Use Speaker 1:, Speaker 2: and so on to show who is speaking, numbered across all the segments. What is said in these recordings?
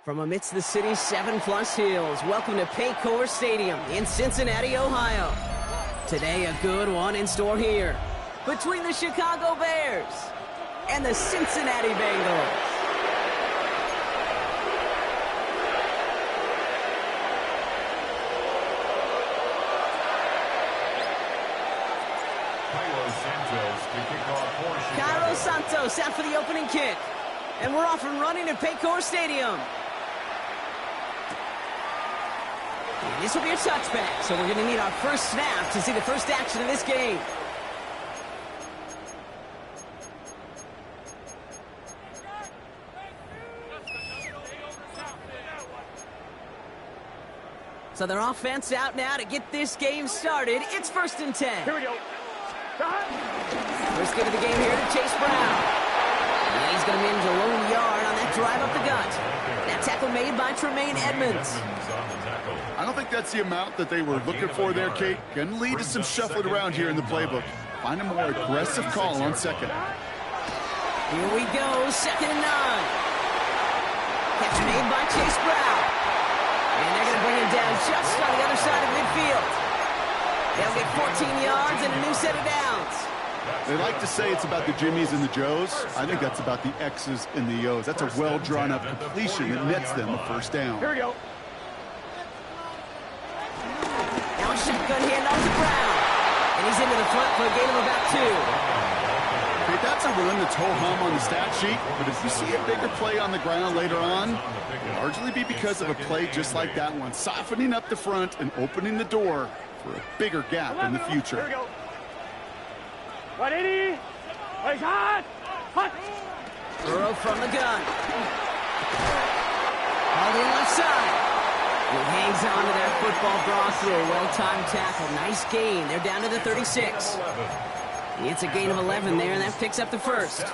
Speaker 1: From amidst the city's 7+ hills, welcome to Paycor Stadium in Cincinnati, Ohio. Today, a good one in store here between the Chicago Bears and the Cincinnati Bengals. Cairo Santos out for the opening kick. And we're off and running at Paycor Stadium. This will be a touchback, so we're going to need our first snap to see the first action of this game. So their offense out now to get this game started. It's 1st and 10.
Speaker 2: Here we go.
Speaker 1: First get of the game here to Chase Brown. And he's going to manage a lone yard on that drive up the gut. That tackle made by Tremaine Edmonds.
Speaker 3: I don't think that's the amount that they were looking for there, Kate. Going to lead to some shuffling around here in the playbook. Find a more aggressive call on second.
Speaker 1: Here we go, 2nd and 9. Catch made by Chase Brown. And they're going to bring him down just on the other side of midfield. They'll get 14 yards and a new set of downs.
Speaker 3: They like to say it's about the Jimmies and the Joes. I think that's about the X's and the O's. That's a well-drawn-up completion that nets them a first down.
Speaker 2: Here we go.
Speaker 1: Now a shotgun handoff to Brown. And he's into the front for a gain of about 2.
Speaker 3: Okay, that's a run that's ho-hum on the stat sheet, but if you see a bigger play on the ground later on, it'll largely be because of a play just like that one, softening up the front and opening the door for a bigger gap in the future.
Speaker 2: Here we go. 180. Hot.
Speaker 1: Burrow from the gun. All in left side. He hangs on to that football draw through a well-timed tackle. Nice gain. They're down to the 36. It's a gain of 11 there, and that picks up the first.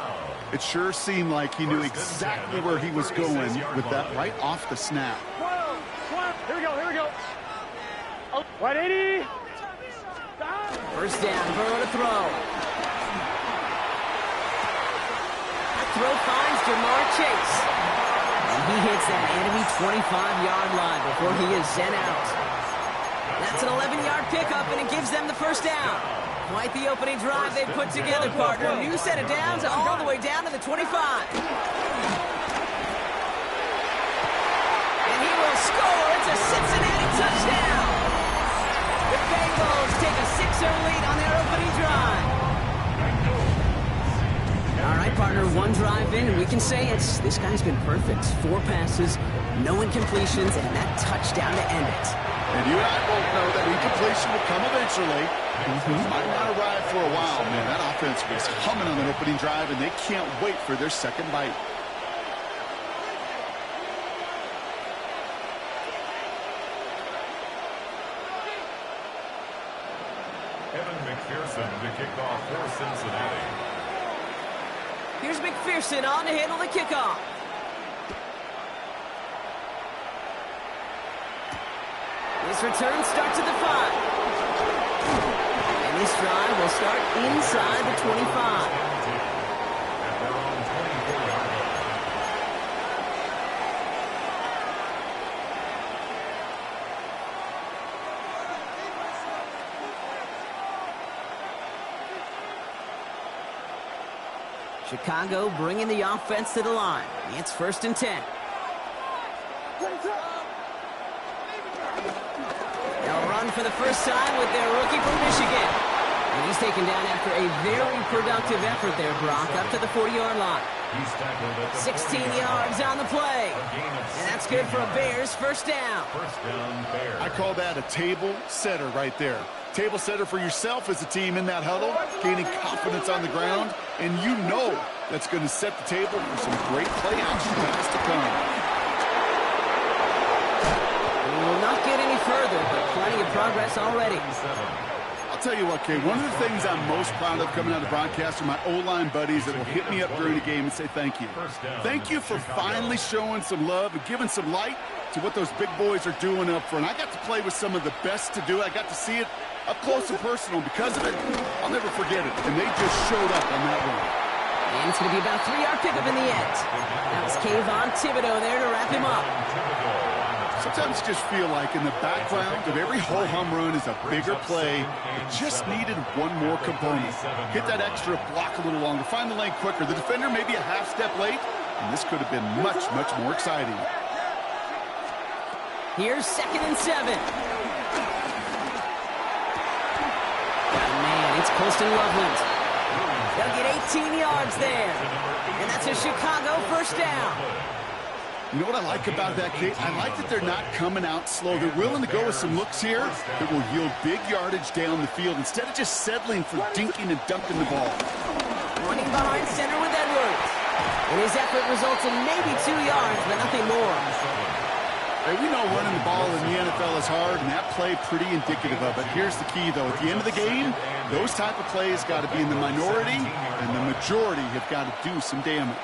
Speaker 3: It sure seemed like he knew exactly where he was going with that right off the snap.
Speaker 2: Here we go. 180.
Speaker 1: First down, Burrow to throw. Throw finds Jamar Chase. And he hits that enemy 25-yard line before he is sent out. That's an 11-yard pickup, and it gives them the first down. Quite the opening drive they've put together, partner. New set of downs all the way down to the 25. And he will score. It's a Cincinnati touchdown. The Bengals take a 6-0 lead on their opening drive. All right, partner, one drive in, and we can say this guy's been perfect. 4 passes, no incompletions, and that touchdown to end it.
Speaker 3: And you and I both know that incompletion will come eventually. Might not arrive for a while, man. That offense was humming on that opening drive, and they can't wait for their second bite.
Speaker 4: Evan McPherson to kick off for Cincinnati.
Speaker 1: Here's McPherson on to handle the kickoff. This return starts at the 5. And this drive will start inside the 25.
Speaker 4: At their own 24-yard line.
Speaker 1: Chicago bringing the offense to the line. It's 1st and 10. They'll run for the first time with their rookie from Michigan. And he's taken down after a very productive effort there, Brock, up to the 40-yard line. 16 yards on the play. And that's good for a Bears first down.
Speaker 4: First down, Bears.
Speaker 3: I call that a table setter right there. Table setter for yourself as a team in that huddle, gaining confidence on the ground, and you know that's going to set the table for some great play action pass to come.
Speaker 1: We will not get any further, but plenty of progress already.
Speaker 3: I'll tell you what, Kay, one of the things I'm most proud of coming out of the broadcast are my O-line buddies that will hit me up during the game and say thank you. Thank you for finally showing some love and giving some light to what those big boys are doing up front. I got to play with some of the best to do it. I got to see it up close and personal. Because of it, I'll never forget it. And they just showed up on that one.
Speaker 1: And it's going to be about a 3-yard pickup in the end. That was Kayvon Thibodeau there to wrap him up.
Speaker 3: Sometimes you just feel like in the background of every ho-hum run is a bigger play. It just needed one more component. Hit that extra block a little longer. Find the lane quicker. The defender maybe a half step late. And this could have been much, much more exciting.
Speaker 1: Here's 2nd and 7. Man, it's Colston Loveland. They'll get 18 yards there. And that's a Chicago first down.
Speaker 3: You know what I like about that, Kate? I like that they're not coming out slow. They're willing to go with some looks here that will yield big yardage down the field instead of just settling for dinking and dunking the ball.
Speaker 1: Running behind center with Edwards. And his effort results in maybe 2 yards, but nothing more.
Speaker 3: Hey, we know running the ball in the NFL is hard, and that play pretty indicative of it. Here's the key, though. At the end of the game, those type of plays got to be in the minority, and the majority have got to do some damage.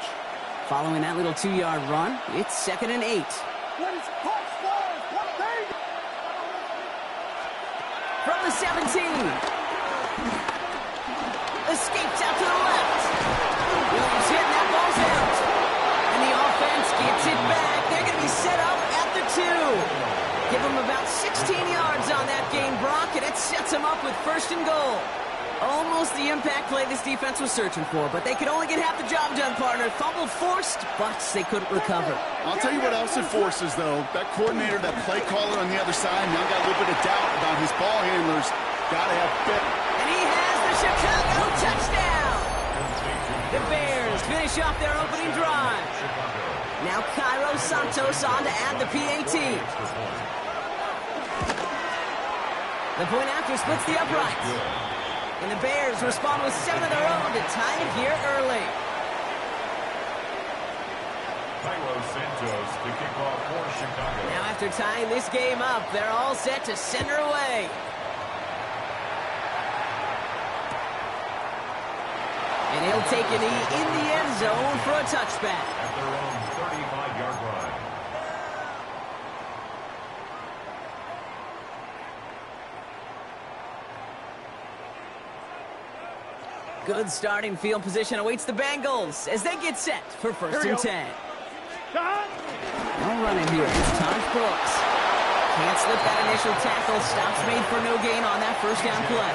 Speaker 1: Following that little 2-yard run, it's 2nd and 8. From the 17. Escapes out to the left. Williams hit, and that ball's out. And the offense gets it back. They're going to be set up at the 2. Give them about 16 yards on that gain, Brock, and it sets them up with 1st and goal. Almost the impact play this defense was searching for, but they could only get half the job done, partner. Fumble forced, but they couldn't recover.
Speaker 3: I'll tell you what else it forces, though. That coordinator, that play caller on the other side, now got a little bit of doubt about his ball handlers. Got to have better.
Speaker 1: And he has the Chicago touchdown. The Bears finish off their opening drive. Now Cairo Santos on to add the PAT. The point after splits the uprights. And the Bears respond with 7 of their own to tie it here early.
Speaker 4: Cairo Santos to kick off for Chicago.
Speaker 1: Now after tying this game up, they're all set to send her away. And he'll take a knee in the end zone for a touchback.
Speaker 4: At their own 35-yard line.
Speaker 1: Good starting field position awaits the Bengals as they get set for 1st and 10.
Speaker 2: Shot.
Speaker 1: all running here. It's Taj Brooks. Can't slip that initial tackle. Stops made for no gain on that first down play.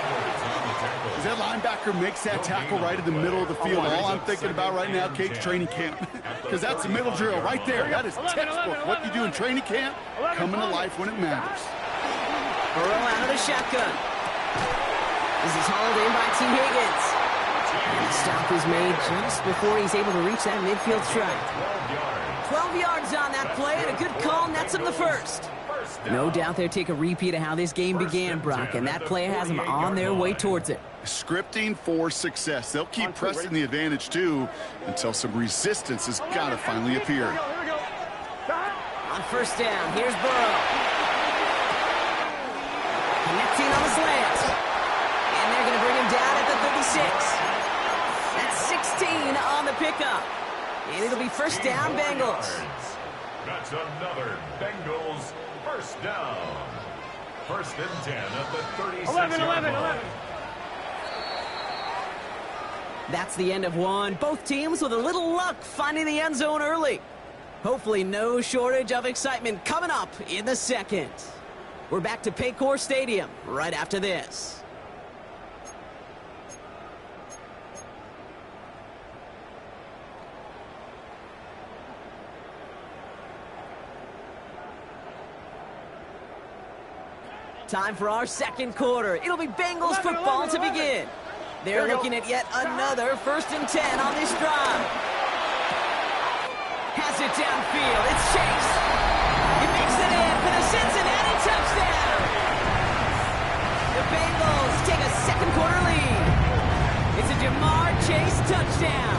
Speaker 3: As that linebacker makes that tackle right in the middle of the field, all I'm thinking about right now, Kate's training camp. Because that's a middle drill right there. That is textbook. What you do in training camp, coming to life when it matters.
Speaker 1: Burrow out of the shotgun. This is hauled in by T. Higgins. And the stop is made just before he's able to reach that midfield strike. 12 yards on that play, and a good call nets him the first. No doubt they'll take a repeat of how this game began, Brock, and that play has them on their way towards it.
Speaker 3: Scripting for success. They'll keep pressing the advantage, too, until some resistance has got to finally appear.
Speaker 1: On first down, here's Burrow. Connecting on the slant. And they're going to bring him down at the 36. That's 16 on the pickup. And it'll be first down, Bengals.
Speaker 4: That's another Bengals first down. First and 10 at the 36-yard line.
Speaker 1: That's the end of one. Both teams with a little luck finding the end zone early. Hopefully no shortage of excitement coming up in the second. We're back to Paycor Stadium right after this. Time for our second quarter. It'll be Bengals football to begin. They're looking at yet another first and 10 on this drive. Has it downfield. It's Chase. He makes it in for the Cincinnati touchdown. The Bengals take a second quarter lead. It's a Jamar Chase touchdown.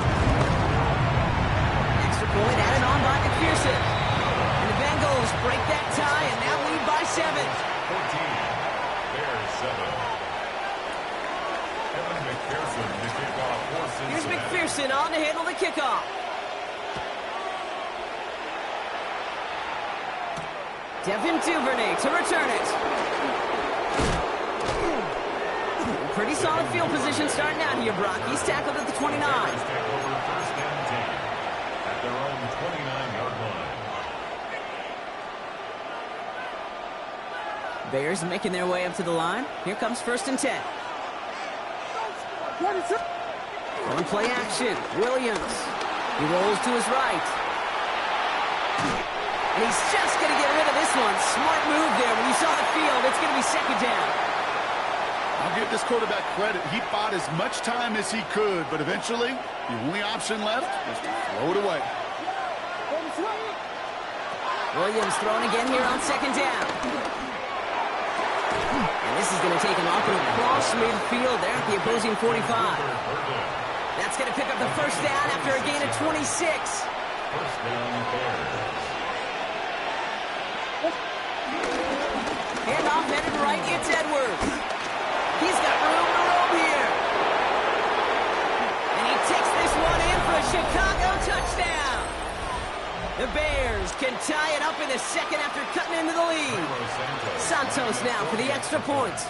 Speaker 1: Extra point added on by McPherson. And the Bengals break that tie and now lead by 7.
Speaker 4: 14. Bears 7. McPherson to kick off for
Speaker 1: Here's
Speaker 4: Cincinnati.
Speaker 1: McPherson on to handle the kickoff. Devin Duvernay to return it. Pretty solid field position starting out here, Brock. He's tackled at the 29.
Speaker 4: Bears take over first and 10 at their own 29-yard line.
Speaker 1: Bears making their way up to the line. Here comes first and 10. On play action, Williams. He rolls to his right. And he's just going to get rid of this one. Smart move there. When you saw the field, it's going to be second down.
Speaker 3: I'll give this quarterback credit. He bought as much time as he could, but eventually, the only option left was to throw it away.
Speaker 1: Williams throwing again here on second down. And this is going to take him off and across midfield there at the opposing 45. That's going to pick up the first down after a gain of 26.
Speaker 4: First down, Bears.
Speaker 1: Handoff headed right, it's Edwards. He's got room to roam here. And he takes this one in for a Chicago touchdown. The Bears can tie it up in the second after cutting into the lead. Santos now for the extra point.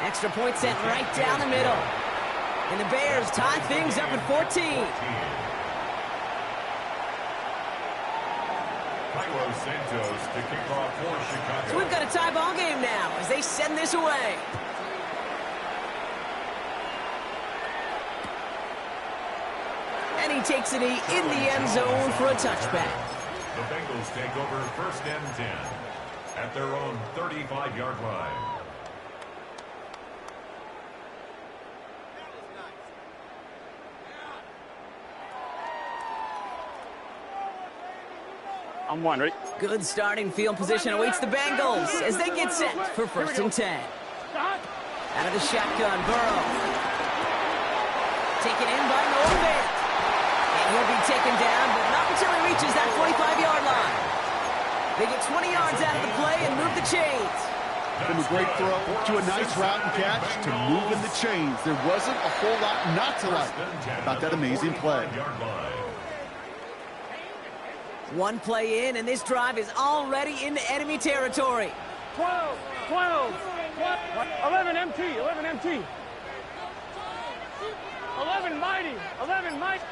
Speaker 1: Extra point sent right down the middle. And the Bears tie things up at 14.
Speaker 4: Santos to kick off for Chicago.
Speaker 1: So we've got a tie ball game now as they send this away. And he takes it in the end zone for a touchback.
Speaker 4: The Bengals take over first and 10 at their own 35-yard line.
Speaker 2: I'm one, ready?
Speaker 1: Good starting field position awaits the Bengals as they get set for first and 10. Out of the shotgun, Burrow. Taken in by Norman. And he'll be taken down, but not until he reaches that 45-yard line. They get 20 yards out of the play and move the chains.
Speaker 3: From a great throw to a nice route and catch to moving the chains. There wasn't a whole lot not to like about that amazing play.
Speaker 1: One play in, and this drive is already into enemy territory.
Speaker 2: 12, 11 MT. 11 mighty. 11 mighty.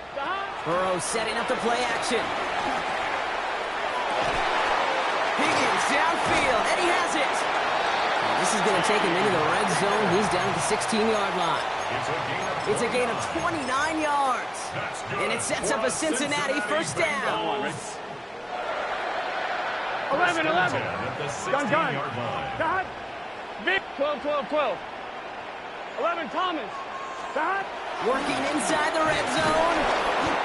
Speaker 1: Burrow setting up the play action. Higgins downfield, and he has it. This is going to take him into the red zone. He's down at the 16-yard line. It's a gain of 29 yards. And it sets up a Cincinnati first down.
Speaker 2: 11. Gun. Dot. Big 12. 11 Thomas. Dot.
Speaker 1: Working inside the red zone.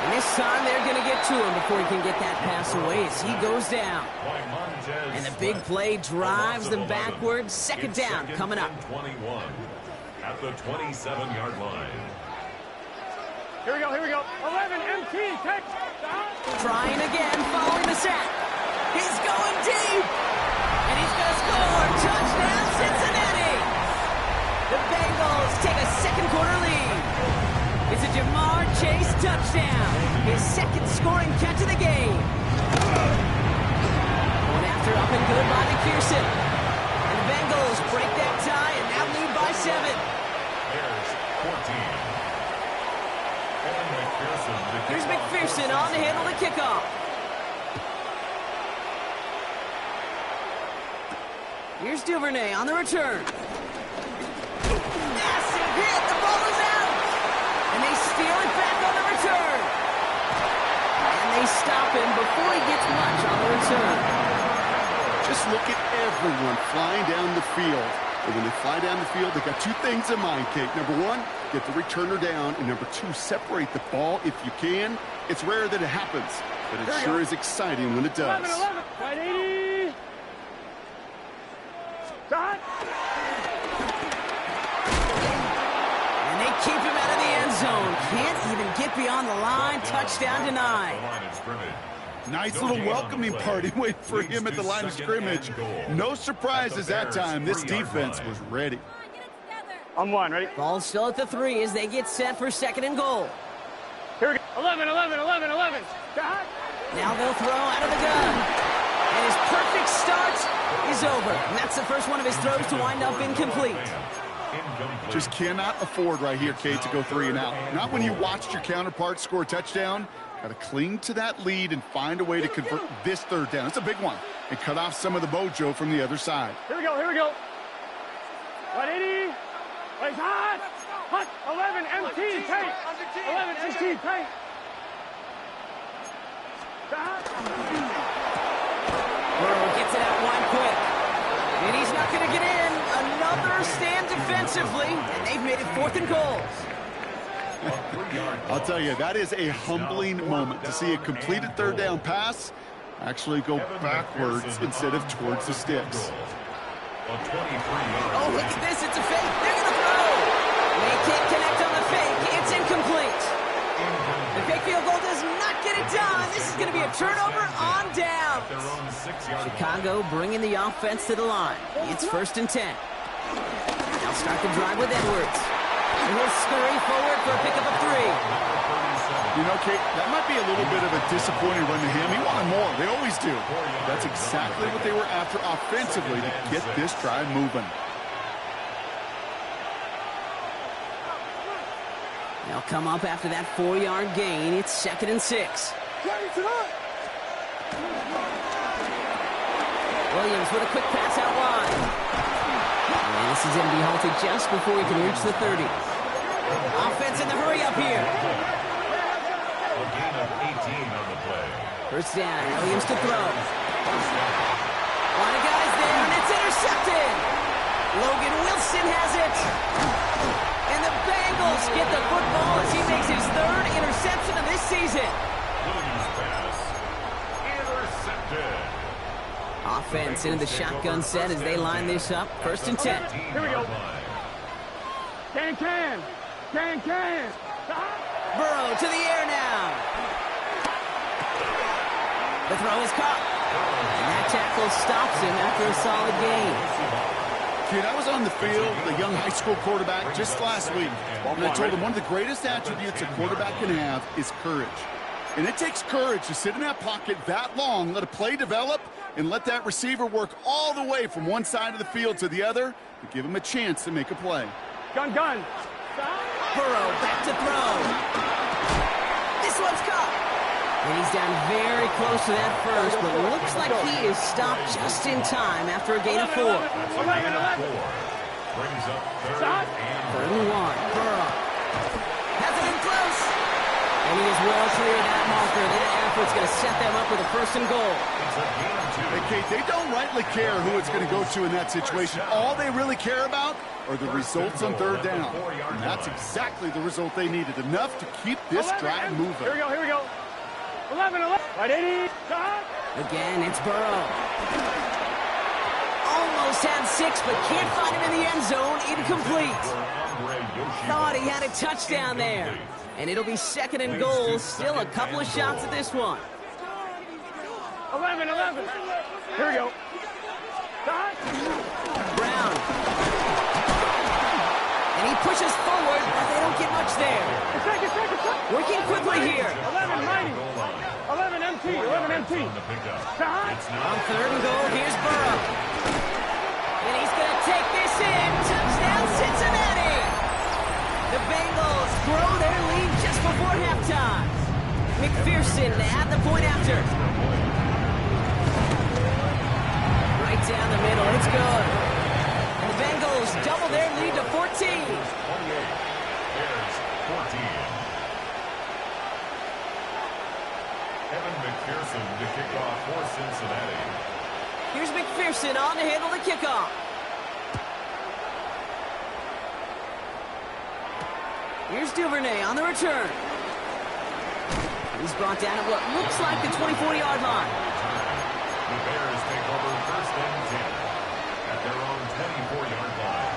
Speaker 1: And this time they're going to get to him before he can get that pass away as he goes down. And the big play drives them backwards. Second down coming up.
Speaker 4: 21 at the 27-yard line.
Speaker 2: Here we go. 11 MT. Take.
Speaker 1: Trying again, following the sack. He's going deep. And he's going to score. Touchdown, Cincinnati. The Bengals take a second quarter lead. It's a Jamar Chase touchdown. His second scoring catch of the game. One after up and good by McPherson. And the Bengals break that tie and now lead by 7.
Speaker 4: There's 14.
Speaker 1: Here's McPherson on to handle the kickoff. Here's Duvernay on the return. Massive hit. The ball is out. And they steal it back on the return. And they stop him before he gets much on the return.
Speaker 3: Just look at everyone flying down the field. And when they fly down the field, they got two things in mind, Kate. Number one, get the returner down. And number two, separate the ball if you can. It's rare that it happens, but it sure is exciting when it does.
Speaker 2: 11. Right 80. Dot.
Speaker 1: And they keep him out of the end zone. Can't even get beyond the line. Touchdown denied.
Speaker 3: Nice little welcoming party waiting for him at the line of scrimmage. No surprises that time. This defense was ready.
Speaker 2: I'm one. Ready?
Speaker 1: Ball still at the 3 as they get set for second and goal.
Speaker 2: Here we go. 11. Dot.
Speaker 1: Now they'll throw out of the gun. And his perfect start is over. And that's the first one of his throws to wind up incomplete.
Speaker 3: Just cannot afford right here, Kate, to go 3 and out. Not when you watched your counterpart score a touchdown. Got to cling to that lead and find a way to convert this third down. It's a big one. And cut off some of the mojo from the other side.
Speaker 2: Here we go. 180. Wait, hot. 11 MT. Take. 11 MT. Take.
Speaker 1: Burrow gets it out wide quick. And he's not going to get in. Another stand defensively. And they've made it 4th and goal.
Speaker 3: I'll tell you, that is a humbling moment to see a completed third down pass actually go backwards instead of towards the sticks.
Speaker 1: Oh, look at this. It's a fake. They're going to throw. They can't connect on the fake. It's incomplete. The fake field goal does not get it done. This is going to be a turnover on down. Chicago bringing the offense to the line. It's 1st and 10. They'll start the drive with Edwards. And he'll scurry forward for a pickup of 3.
Speaker 3: You know, Kate, that might be a little bit of a disappointing run to him. He wanted more. They always do. That's exactly what they were after offensively to get this drive moving.
Speaker 1: They'll come up after that 4-yard gain. It's 2nd and 6. Williams with a quick pass out wide. And this is going to be halted just before he can reach the 30. Offense in the hurry up here.
Speaker 4: A gain of 18 on the play.
Speaker 1: First down, Williams to throw. A lot of guys there, and it's intercepted. Logan Wilson has it. And the Bengals get the football as he makes his 3rd interception of this season.
Speaker 4: Williams pass intercepted.
Speaker 1: Offense into the shotgun set as they line this up. 1st and 10.
Speaker 2: Here we go. Can.
Speaker 1: Burrow to the air now. The throw is caught. And that tackle stops him after a solid gain.
Speaker 3: Kid, I was on the field, the young high school quarterback, just last week. And I told him one of the greatest attributes a quarterback can have is courage. And it takes courage to sit in that pocket that long, let a play develop, and let that receiver work all the way from one side of the field to the other to give him a chance to make a play.
Speaker 2: Gun.
Speaker 1: Burrow back to throw. This one's caught. And he's down very close to that first, but looks like he is stopped just in time after a gain of 4.
Speaker 4: That's a gain of 4. Brings up third and
Speaker 1: 1. Burrow. Has it in close. And he is well clear of that marker. That effort's going to set them up with a first and goal.
Speaker 4: it's a gain of 2.
Speaker 3: Hey, Kate, they don't rightly care who it's going to go to in that situation. All they really care about are the results on third down. And that's exactly the result they needed. Enough to keep this drive moving.
Speaker 2: Here we go. 11. Right, 80.
Speaker 1: Again, it's Burrow. Almost had 6, but can't find him in the end zone. Incomplete. Thought he had a touchdown there. And it'll be second and goal. Still a couple of shots at this one.
Speaker 2: 11. Here we go.
Speaker 1: Brown. And he pushes forward, but they don't get much there. Working quickly here.
Speaker 2: 11, mighty. 11 MT. 11 MT.
Speaker 1: On third and goal, here's Burrow. And he's going to take this in. Touchdown, Cincinnati. The Bengals grow their lead just before halftime. McPherson at the point after. Right down the middle, it's good. And the Bengals double their lead to 14.
Speaker 4: 28. Bears 14. Evan McPherson to kick off for Cincinnati.
Speaker 1: Here's McPherson on to handle the kickoff. Here's Duvernay on the return. He's brought down at what looks like the 24-yard line.
Speaker 4: The Bears take over first and 10 at their own 24-yard line.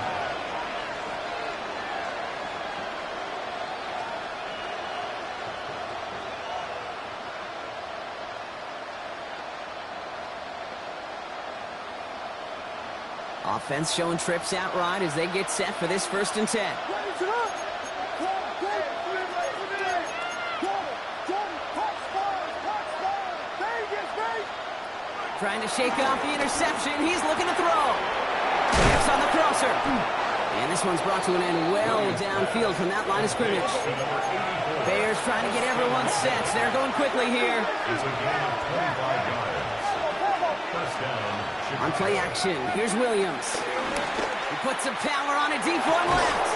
Speaker 1: Offense showing trips out right as they get set for this first and 10. Trying to shake off the interception. He's looking to throw. Steps on the crosser. And this one's brought to an end well downfield from that line of scrimmage. Bears trying to get everyone set. They're going quickly here.
Speaker 4: It's a gain of 25 yards. First down.
Speaker 1: On play action, here's Williams. He puts some power on a deep one left.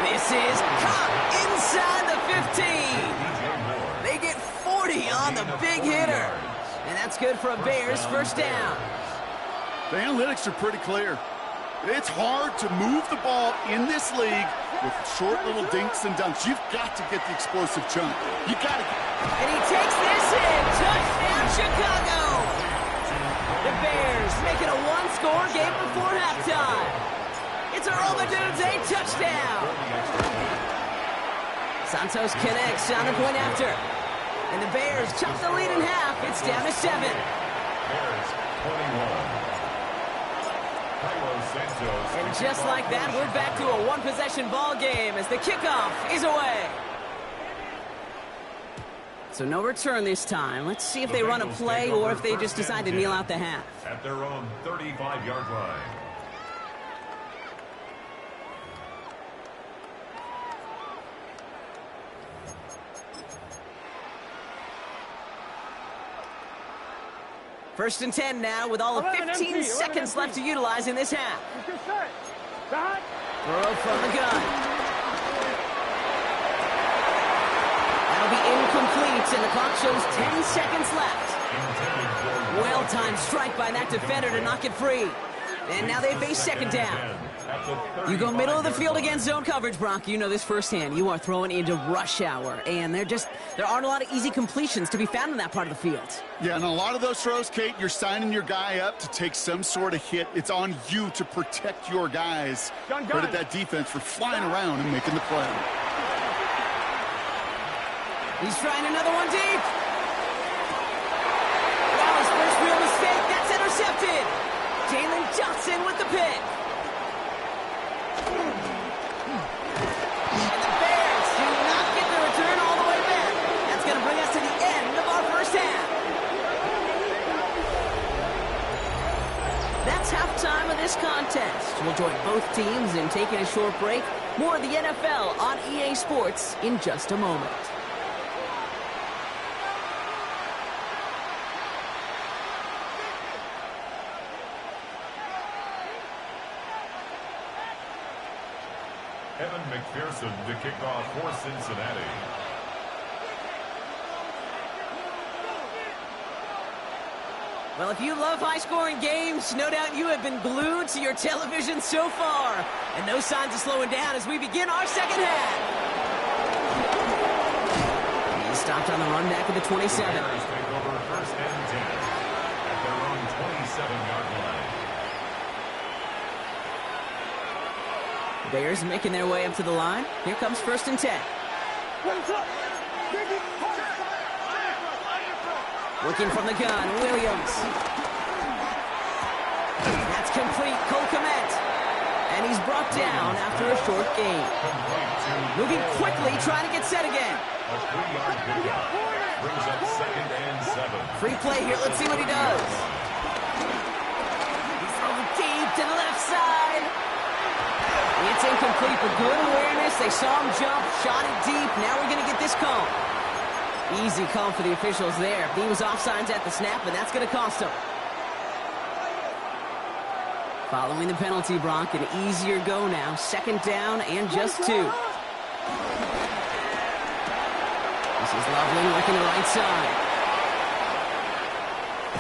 Speaker 1: This is caught inside the 15. They get 40 on the big hitter. And that's good for a Bears first down.
Speaker 3: The analytics are pretty clear. It's hard to move the ball in this league with short little dinks and dunks. You've got to get the explosive chunk. You got to.
Speaker 1: And he takes this in. Touchdown, Chicago. The Bears make it a one-score game before halftime. It's a Romadudes a touchdown. Santos connects on the point after. And the Bears chop the lead in half. It's down to 7.
Speaker 4: Bears 21.
Speaker 1: And just like that, we're back to a one-possession ball game as the kickoff is away. So no return this time. Let's see if they run a play or if they just decide to kneel out the half.
Speaker 4: At their own 35-yard line.
Speaker 1: First and 10 now with all of 15 seconds left to utilize in this half. Burrow from the gun. That'll be incomplete, and the clock shows 10 seconds left. Well-timed strike by that defender to knock it free. And now they face second down. You go middle of the field against zone coverage, Brock. You know this firsthand. You are throwing into rush hour, and there aren't a lot of easy completions to be found in that part of the field.
Speaker 3: Yeah, and a lot of those throws, Kate, you're signing your guy up to take some sort of hit. It's on you to protect your guys. Credit that defense for flying around and making the play.
Speaker 1: He's trying another one deep. That was first real mistake. That's intercepted. Jalen Johnson with the pick. And the Bears do not get the return all the way back. That's going to bring us to the end of our first half. That's halftime of this contest. We'll join join both teams in taking a short break. More of the NFL on EA Sports in just a moment.
Speaker 4: Evan McPherson to kick off for Cincinnati.
Speaker 1: Well, if you love high-scoring games, no doubt you have been glued to your television so far. And no signs of slowing down as we begin our second half. He stopped on the run back at the 27.
Speaker 4: The Bears take over first and 10 at their own 27-yard line.
Speaker 1: Bears making their way up to the line. Here comes first and 10. Looking from the gun, Williams. That's complete, Cole Kmet. And he's brought down after a short gain. Moving quickly, trying to get set again.
Speaker 4: A 3-yard pickup brings up second and 7.
Speaker 1: Free play here, let's see what he does. He's throwing deep to the left side. It's incomplete, but good awareness. They saw him jump, shot it deep. Now we're going to get this call. Easy call for the officials there. He was offsides at the snap, and that's going to cost him. Following the penalty, Brock, an easier go now. Second down and just 2. This is Loveland working the right side.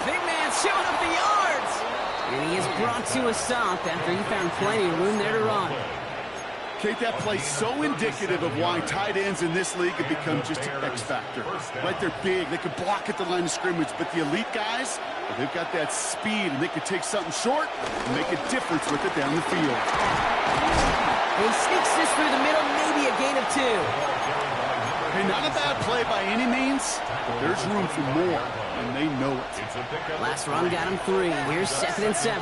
Speaker 1: Big man showing up the yards. And he is brought to a stop after he found plenty of room there to run.
Speaker 3: Kate, that play so indicative of why tight ends in this league have become just an X factor. Right, they're big, they can block at the line of scrimmage, but the elite guys, well, they've got that speed, and they can take something short and make a difference with it down the field.
Speaker 1: He sneaks this through the middle, maybe a gain of 2.
Speaker 3: Hey, not a bad play by any means, but there's room for more, and they know it.
Speaker 1: Last run got him 3. Here's second and 7.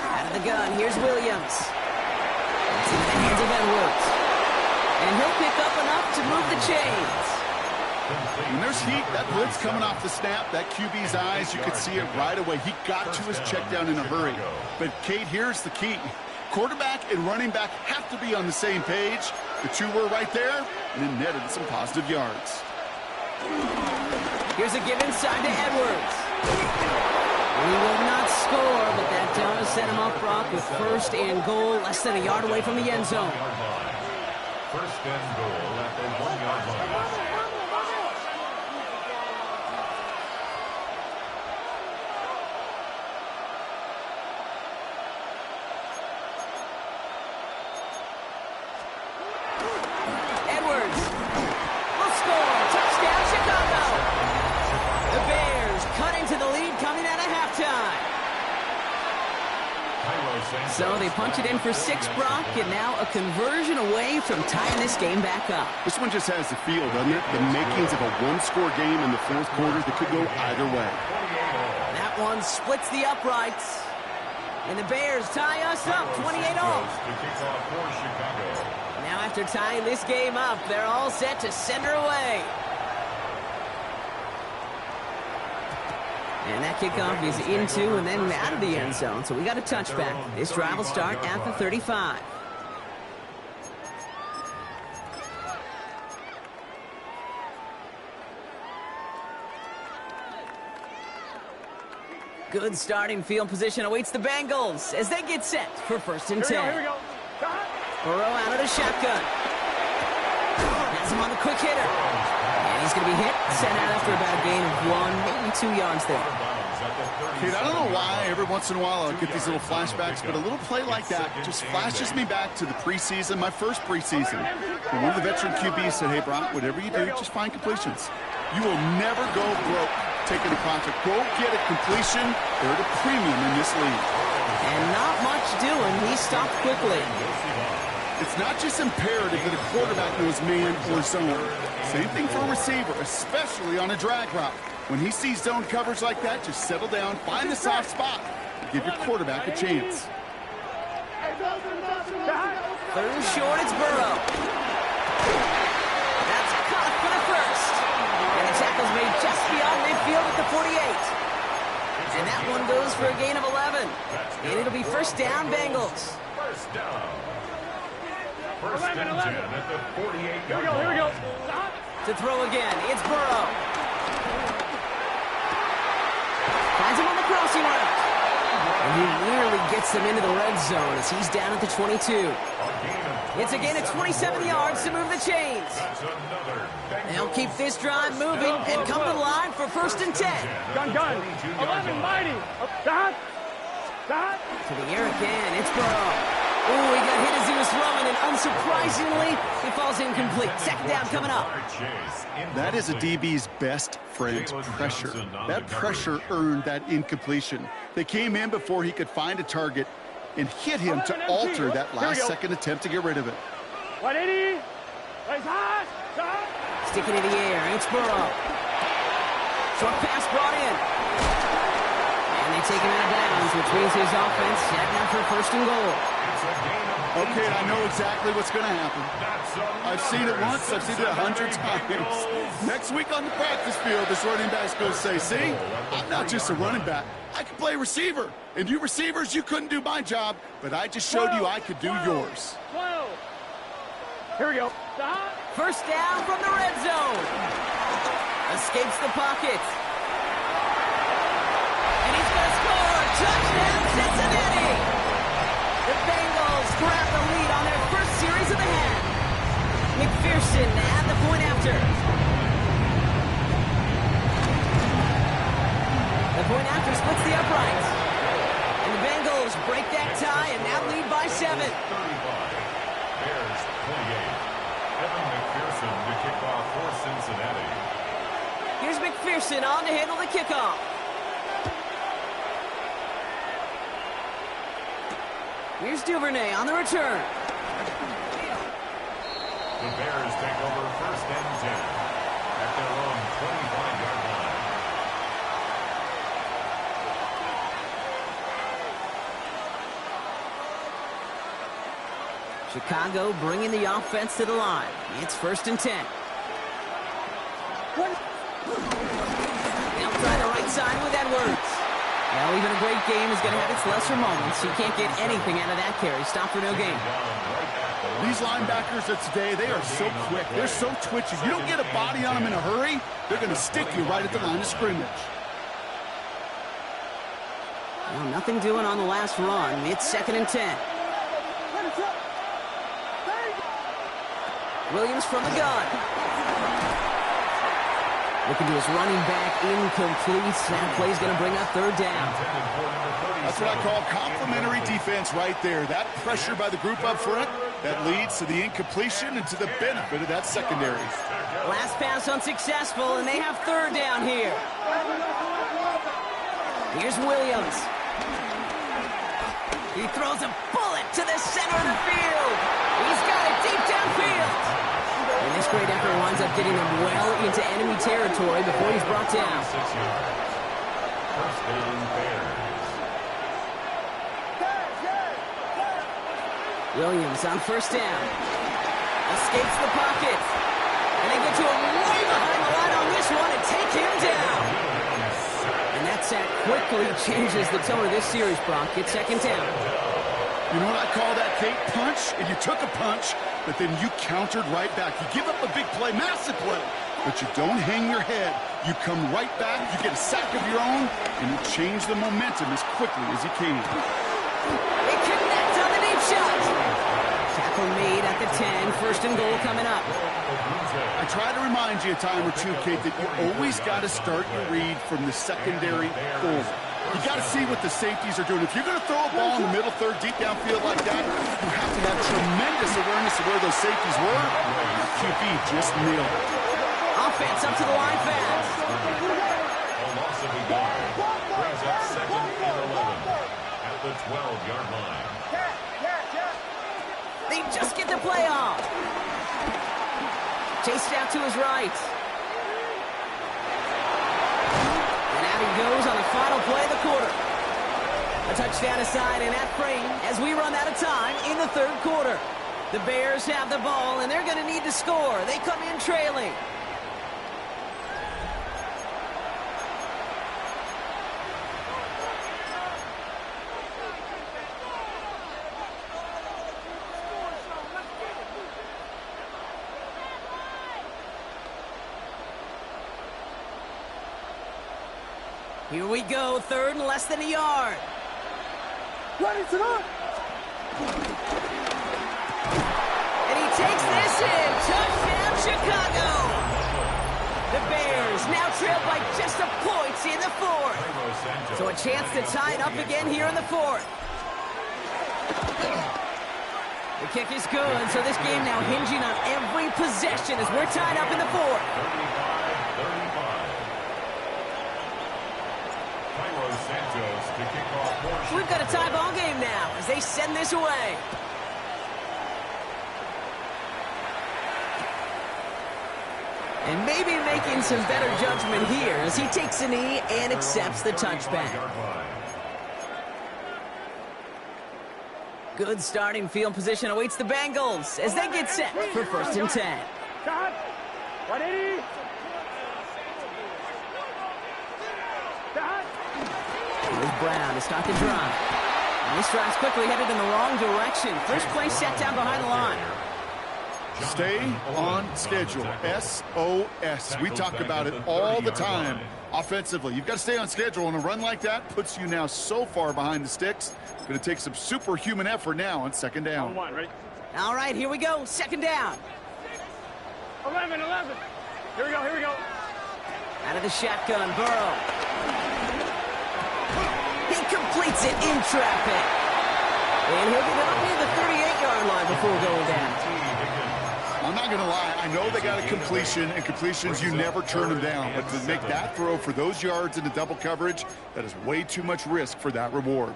Speaker 1: Out of the gun, here's Williams. It's into the hands of Edwards. And he'll pick up enough to move the chains.
Speaker 3: When there's heat, that blitz coming off the snap, that QB's eyes, you could see it right away. He got to his check down in a hurry. But, Kate, here's the key. Quarterback and running back have to be on the same page. The two were right there, and it netted some positive yards.
Speaker 1: Here's a give inside to Edwards. He will not score, but that does set him up, Brock, with first and goal, less than a yard away from the end zone.
Speaker 4: First and goal at the 1-yard line.
Speaker 1: Edwards will score. Touchdown, Chicago. The Bears cut into the lead coming out of halftime. So they punch it in for 6, Brock, and now a conversion away from tying this game back up.
Speaker 3: This one just has the feel, doesn't it? The makings of a one-score game in the fourth quarter that could go either way.
Speaker 1: That one splits the uprights. And the Bears tie us up 28 all. Now after tying this game up, they're all set to send her away. And that kickoff is into and then out of the end zone. So we got a touchback. This drive will start at the 35. Good starting field position awaits the Bengals as they get set for first and 10.
Speaker 2: Here we go.
Speaker 1: Burrow out of the shotgun. Has him on the quick hitter. And he's going to be hit, sent out after about a gain of 1, maybe 2 yards there.
Speaker 3: Kate, I don't know why every once in a while I'll get these little flashbacks, but a little play like that just flashes me back to the preseason, my first preseason. And one of the veteran QBs said, hey, Brock, whatever you do, just find completions. You will never go broke taking a contract. Go get a completion. They're at a premium in this league.
Speaker 1: And not much doing. He stopped quickly.
Speaker 3: It's not just imperative that a quarterback knows man or zone. Same thing for a receiver, especially on a drag route. When he sees zone coverage like that, just settle down, find the soft spot, and give your quarterback a chance.
Speaker 1: Third and short, it's Burrow. That's caught for the first. And the tackle's made just beyond midfield at the 48. And that one goes for a gain of 11. And it'll be first down, Bengals.
Speaker 4: First down. First and 10 at the 48-yard line.
Speaker 2: Here we go. Stop.
Speaker 1: To throw again, it's Burrow. Finds him on the crossing route. And he nearly gets them into the red zone as he's down at the 22. It's a gain of 27 yards to move the chains. They'll keep this drive moving and come to the line for first and 10.
Speaker 2: Gun. 11, mighty. Stop.
Speaker 1: To the air again, it's Burrow. Ooh, he got hit as he was throwing, and unsurprisingly, he falls incomplete. Second down coming up.
Speaker 3: That is a DB's best friend, pressure. That pressure earned that incompletion. They came in before he could find a target and hit him to alter that last-second attempt to get rid of it.
Speaker 2: 180. Stop.
Speaker 1: Sticking in the air, it's Burrow. Short pass brought in. And they take him out of bounds, which means his offense set now for first and goal.
Speaker 3: Okay, I know exactly what's going to happen. I've seen it once, I've seen it 100 times. Next week on the practice field, this running back's going to say, see, I'm not just a running back. I can play receiver. And you receivers, you couldn't do my job, but I just showed you I could do yours.
Speaker 2: 12. Here we go. Stop.
Speaker 1: First down from the red zone. Escapes the pocket. And he's going to score. Touchdown, Cincinnati. The Bengals grab the lead on their first series of the half. McPherson at the point after. The point after splits the uprights. And the Bengals break that tie and now lead by 7.
Speaker 4: 35. Bears 28. Evan McPherson to kick off for Cincinnati.
Speaker 1: Here's McPherson on to handle the kickoff. Here's Duvernay on the return.
Speaker 4: The Bears take over first and 10 at their own 25-yard line.
Speaker 1: Chicago bringing the offense to the line. It's first and 10. They'll try the right side with Edwards. Well, even a great game is going to have its lesser moments. You can't get anything out of that carry. Stop for no gain.
Speaker 3: These linebackers of today, they are so quick. They're so twitchy. You don't get a body on them in a hurry, they're going to stick you right at the line of scrimmage.
Speaker 1: Well, nothing doing on the last run. It's second and 10. Williams from the gun. Looking to his running back, incomplete. That play's going to bring up third down.
Speaker 3: That's what I call complimentary defense right there. That pressure by the group up front, that leads to the incompletion and to the benefit of that secondary.
Speaker 1: Last pass unsuccessful, and they have third down here. Here's Williams. He throws a bullet to the center of the field. He's got it deep downfield. And this great effort winds up getting him well into enemy territory before he's brought down.
Speaker 4: 6 yards. First down, Bears.
Speaker 1: Williams on first down. Escapes the pocket. And they get to him way behind the line on this one and take him down. And that sack quickly changes the tone of this series, Brock. It's second down.
Speaker 3: You know what I call that, Kate? Punch, and you took a punch, but then you countered right back. You give up a big play, massive play, but you don't hang your head. You come right back, you get a sack of your own, and you change the momentum as quickly as you can.
Speaker 1: They connect on the deep shot. Tackle made at the 10. First and goal coming up.
Speaker 3: I try to remind you a time or two, Kate, that you always got to start your read from the secondary forward. You got to see what the safeties are doing. If you're going to throw a ball in the middle third, deep downfield like that, you have to have tremendous awareness of where those safeties were. Your QB just nailed it.
Speaker 1: Offense up to the line fast.
Speaker 4: A loss of a yard brings up second and 11 at the 12-yard line.
Speaker 1: They just get the play off. Chased out to his right. He goes on the final play of the quarter. A touchdown aside in that frame as we run out of time in the third quarter. The Bears have the ball, and they're going to need to score. They come in trailing. Here we go, third and less than a yard.
Speaker 2: Ready to run.
Speaker 1: And he takes this in. Touchdown, Chicago. The Bears now trail by just a point in the fourth. So a chance to tie it up again here in the fourth. The kick is good, so this game now hinging on every possession as we're tied up in the fourth.
Speaker 4: 35-35.
Speaker 1: We've got a tie ball game now as they send this away. And maybe making some better judgment here as he takes a knee and accepts the touchback. Good starting field position awaits the Bengals as they get set for 1st and 10.
Speaker 2: Cut. 180. Cut.
Speaker 1: Here's Brown to start the drive. And this drive's quickly headed in the wrong direction. First play set down behind the line.
Speaker 3: Stay on schedule. SOS. We talk about it all the time. Offensively, you've got to stay on schedule, and a run like that puts you now so far behind the sticks. It's going to take some superhuman effort now on 2nd down.
Speaker 2: On 1, ready?
Speaker 1: All right, here we go. 2nd down.
Speaker 2: 11. Here we go.
Speaker 1: Out of the shotgun, Burrow. He completes it in traffic. And he'll get it up near the 38-yard line before going down.
Speaker 3: I'm not going to lie. I know they got a completion, and completions, you never turn them down. But to make that throw for those yards into double coverage, that is way too much risk for that reward.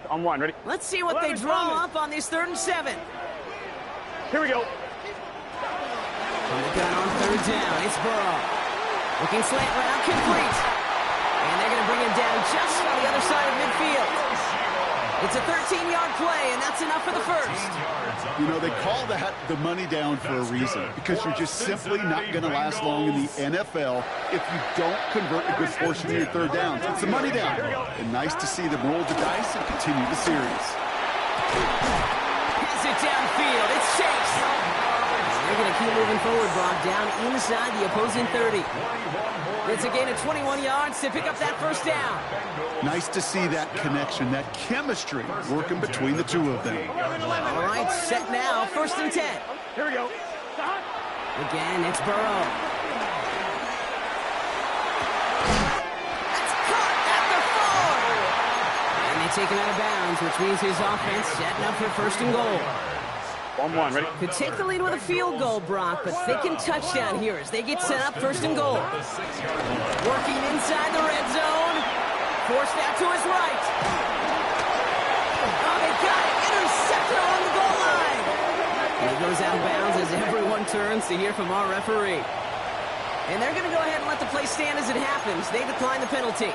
Speaker 2: On 1, ready?
Speaker 1: Let's see what they draw up on this 3rd and 7.
Speaker 2: Here we go.
Speaker 1: From the gun on 3rd down, it's Burrow. Looking slant route, complete. And they're going to bring him down just on the other side of midfield. It's a 13-yard play, and that's enough for the first.
Speaker 3: You know, they call that the money down for a reason, because you're just simply not going to last long in the NFL if you don't convert a good portion of your 3rd downs. It's the money down. And nice to see them roll the dice and continue the series.
Speaker 1: Has it downfield. It's Chase. They're going to keep moving forward, Brock, down inside the opposing 30. It's a gain of 21 yards to pick up that 1st down.
Speaker 3: Nice to see that connection, that chemistry working between the two of them.
Speaker 1: All right, set now, 1st and 10.
Speaker 2: Here we go.
Speaker 1: Again, it's Burrow. That's caught at the 4. And they take him out of bounds, which means his offense setting up for 1st and goal.
Speaker 2: On 1, ready?
Speaker 1: Could take the lead with a field goal, Brock, but thinking touchdown here as they get set up 1st and goal. Working inside the red zone. Forced out to his right. Oh, they got it. Intercepted on the goal line. And he goes out of bounds as everyone turns to hear from our referee. And they're going to go ahead and let the play stand as it happens. They decline the penalty.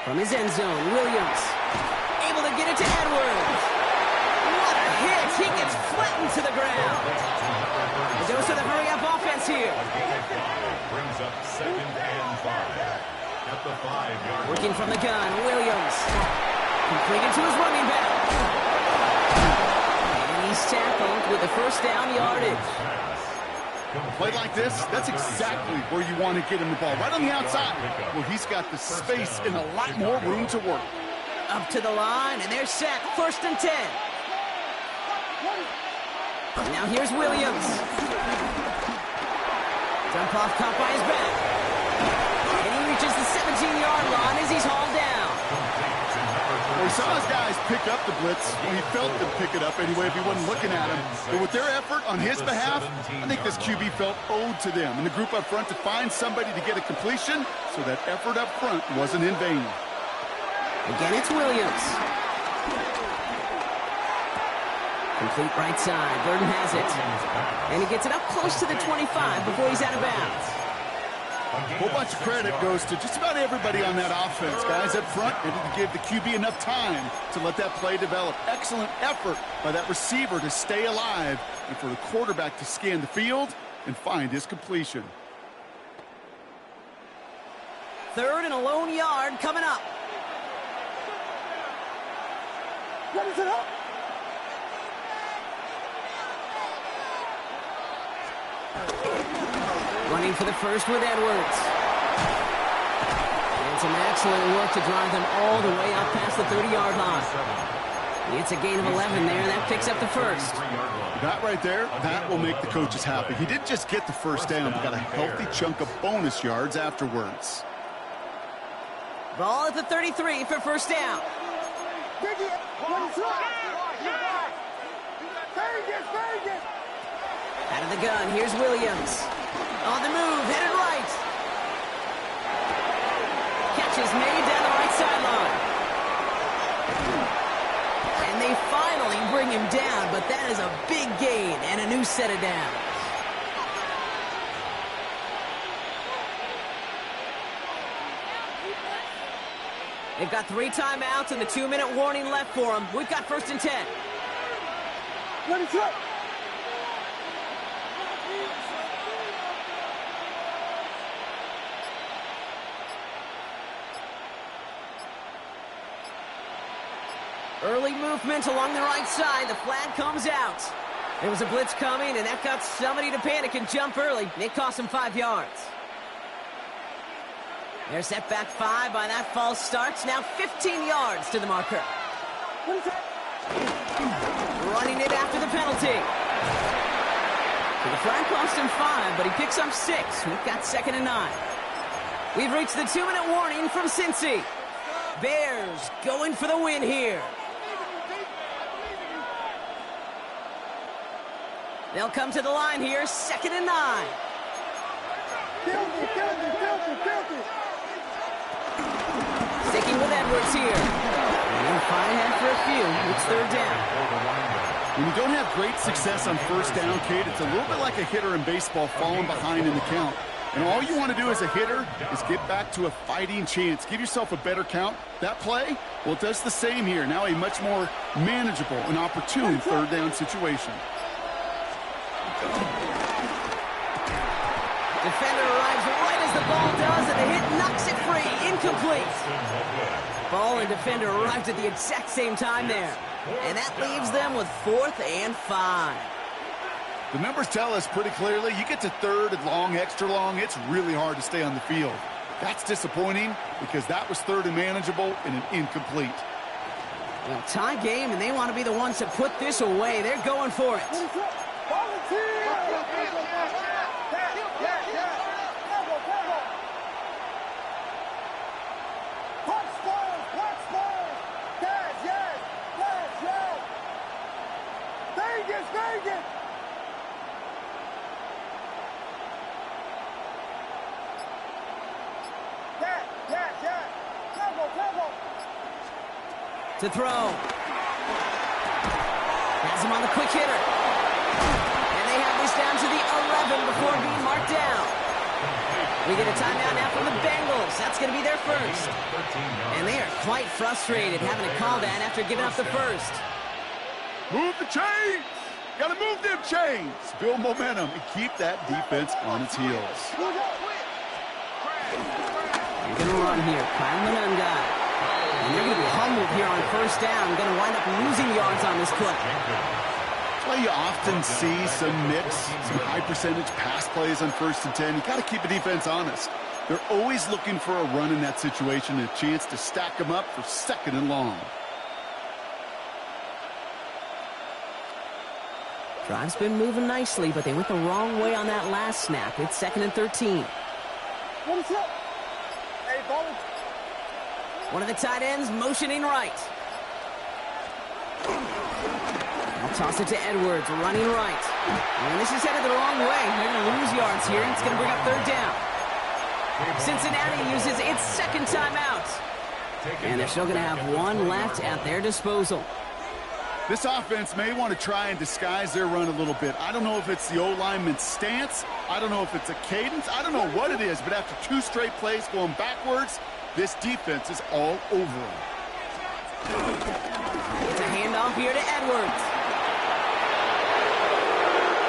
Speaker 1: From his end zone, Williams able to get it to Edwards. What a hit! He gets flattened to the ground. A dose of the hurry-up offense here.
Speaker 4: Brings up 2nd and 5 at the 5-yard.
Speaker 1: Working from the gun, Williams completed to his running back. And he's tackled with the 1st down yardage.
Speaker 3: Play like this, that's exactly where you want to get him the ball. Right on the outside, where he's got the space and a lot more room to work.
Speaker 1: Up to the line, and they're set. 1st and 10. Now here's Williams. Dump off caught by his back. And he reaches the 17-yard line as he's hauled down.
Speaker 3: Well, he saw his guys pick up the blitz. Well, he felt them pick it up anyway if he wasn't looking at him. But with their effort on his behalf, I think this QB felt owed to them and the group up front to find somebody to get a completion, so that effort up front wasn't in vain.
Speaker 1: Again, it's Williams. Complete right side. Burton has it. And he gets it up close to the 25 before he's out of bounds.
Speaker 3: A whole bunch of credit goes to just about everybody on that offense. Guys up front needed to give the QB enough time to let that play develop. Excellent effort by that receiver to stay alive and for the quarterback to scan the field and find his completion.
Speaker 1: 3rd and a lone yard coming up.
Speaker 2: What is it up?
Speaker 1: Running for the first with Edwards. And some excellent work to drive them all the way up past the 30-yard line. It's a gain of 11 there, and that picks up the first.
Speaker 3: That right there, that will make the coaches happy. He didn't just get the first down, but got a healthy chunk of bonus yards afterwards.
Speaker 1: Ball at the 33 for first down. Out of the gun, here's Williams. On the move, headed right. Catch is made down the right sideline. And they finally bring him down, but that is a big gain and a new set of downs. They've got 3 timeouts and the 2-minute warning left for them. We've got 1st and 10.
Speaker 2: Let it up.
Speaker 1: Early movement along the right side. The flag comes out. There was a blitz coming, and that got somebody to panic and jump early. It cost them 5 yards. They're set back 5 by that false start. Now 15 yards to the marker. Running it after the penalty. The flag cost him 5, but he picks up 6. We've got 2nd and 9. We've reached the 2-minute warning from Cincy. Bears going for the win here. They'll come to the line here, 2nd and 9. Sticking with Edwards here. And they'll find ahead for a few. It's 3rd down.
Speaker 3: When you don't have great success on first down, Kate, it's a little bit like a hitter in baseball falling behind in the count. And all you want to do as a hitter is get back to a fighting chance. Give yourself a better count. That play, well, it does the same here. Now a much more manageable and opportune 3rd down situation.
Speaker 1: Defender arrives right as the ball does, and the hit knocks it free. Incomplete. Ball and defender arrived at the exact same time there. And that leaves them with 4th and 5.
Speaker 3: The numbers tell us pretty clearly, you get to 3rd and long, extra long, it's really hard to stay on the field. That's disappointing because that was 3rd and manageable and an incomplete.
Speaker 1: Well, tie game, and they want to be the ones to put this away. They're going for it. To throw. Has him on the quick hitter. And they have this down to the 11 before being marked down. We get a timeout now from the Bengals. That's going to be their first. And they are quite frustrated having to call that after giving up the first.
Speaker 3: Move the chains! Gotta move them chains! Build momentum and keep that defense on its heels.
Speaker 1: They're going to run here. Kyle the gun guy. And they're going to be humbled here on first down. Going to wind up losing yards on this play.
Speaker 3: That's why you often see some mix, some high percentage pass plays on 1st and 10. You got to keep the defense honest. They're always looking for a run in that situation and a chance to stack them up for 2nd and long.
Speaker 1: Drive's been moving nicely, but they went the wrong way on that last snap. It's 2nd and 13.
Speaker 2: What is up? Hey, ball.
Speaker 1: One of the tight ends motioning right. I'll toss it to Edwards, running right. And this is headed the wrong way. They're going to lose yards here, and it's going to bring up 3rd down. Cincinnati uses its 2nd timeout. And they're still going to have 1 left at their disposal.
Speaker 3: This offense may want to try and disguise their run a little bit. I don't know if it's the O-lineman's stance. I don't know if it's a cadence. I don't know what it is, but after 2 straight plays going backwards, this defense is all over them.
Speaker 1: It's a handoff here to Edwards.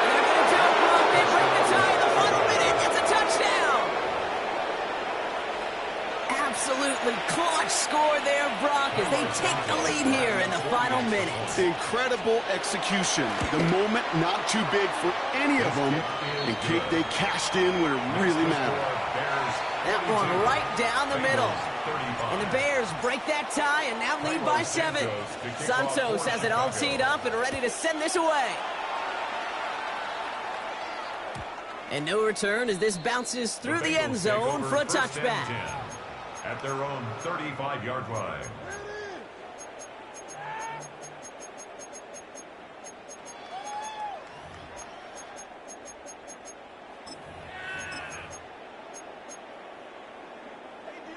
Speaker 1: And they're going to jump rope. They break the tie in the final minute. It's a touchdown. Absolutely clutch score there, Brock, as they take the lead here in the final minutes.
Speaker 3: Incredible execution. The moment not too big for any of them, and Kate, they cashed in when it really mattered.
Speaker 1: That one right down the middle. And the Bears break that tie and now lead by 7. Santos has it all teed up and ready to send this away. And no return as this bounces through the end zone for a touchback.
Speaker 4: At their own 35-yard line.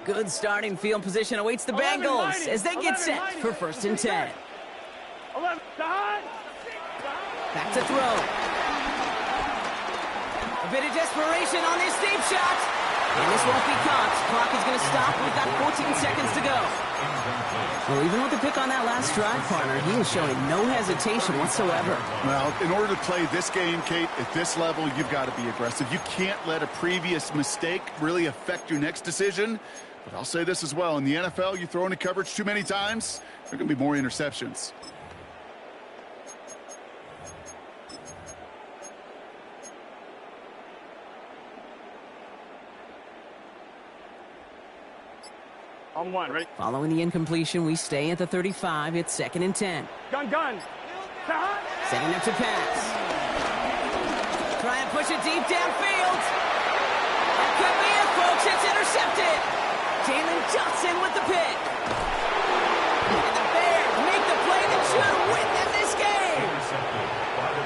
Speaker 1: Good starting field position awaits the Bengals as they get set for 1st and 10. Back to throw. A bit of desperation on this deep shot. And this won't be caught. Clock is going to stop. We've got 14 seconds to go. Well, even with the pick on that last drive, partner, he is showing no hesitation whatsoever.
Speaker 3: Well, in order to play this game, Kate, at this level, you've got to be aggressive. You can't let a previous mistake really affect your next decision. But I'll say this as well. In the NFL, you throw into coverage too many times, there are going to be more interceptions.
Speaker 2: On 1, ready?
Speaker 1: Following the incompletion, we stay at the 35. It's 2nd and 10.
Speaker 2: Gun.
Speaker 1: Setting up to pass. Try and push it deep downfield. That could be it, folks. It's intercepted. Jalen Johnson with the pick. And the Bears make the play that should win them this game.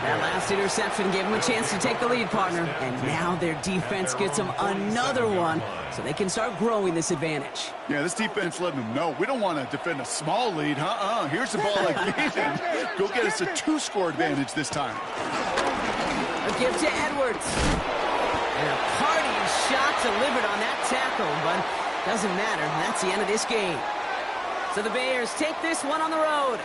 Speaker 1: That last interception gave them a chance to take the lead, partner. And now their defense gets them another one so they can start growing this advantage.
Speaker 3: Yeah, this defense letting them know we don't want to defend a small lead. Here's the ball again. Go get us a 2-score advantage this time.
Speaker 1: A give to Edwards. And a party shot delivered on that tackle, but doesn't matter. That's the end of this game. So the Bears take this one on the road.